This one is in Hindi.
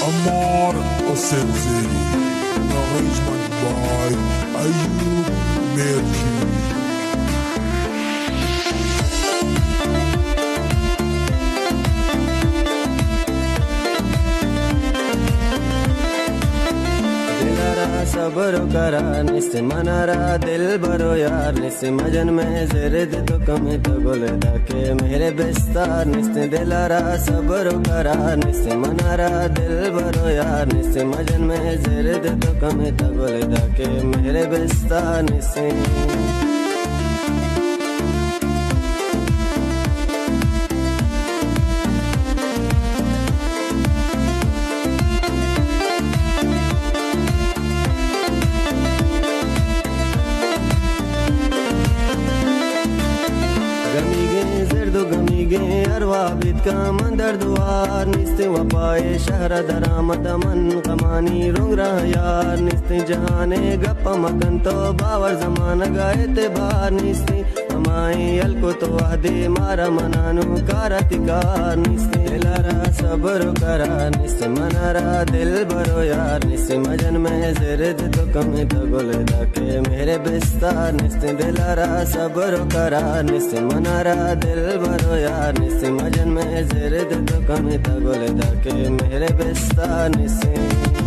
Amar Osenzeiro, arrangement by Ayub Merji. सब्र करा निस मनारा दिल बरो यार निस मजन में जिरद तो कम तो गुलदा के मेरे बिस्तार निस दिलारा सब्र करा निस मनारा दिल बरो यार निस मजन में जिरद तो कम तो गुलदा के मेरे बिस्तार निस गमीगे अरवा बिद का मंदर दुआर निस्ते वफाए शहर दरामद मन कमानी रुंग रहा यार निस्ते जहाने गप्पा मकन तो बावर जमाना गाए ते बार निस्ते हमाई अलको तो आदे मारा मनानु कारतिकार निस्ते दिलारा सब्र करा निस्ते मनारा दिल बरो यार निस्ते मजन में जिरद तो कम तो गुलदा के मेरे बिस्तार निस्ते दिलारा सब्र करा निस्ते मनारा दिल बरो यार निस्ते मजन में जिरद तो कम तो गुलदा के मेरे बिस्तार निस्ते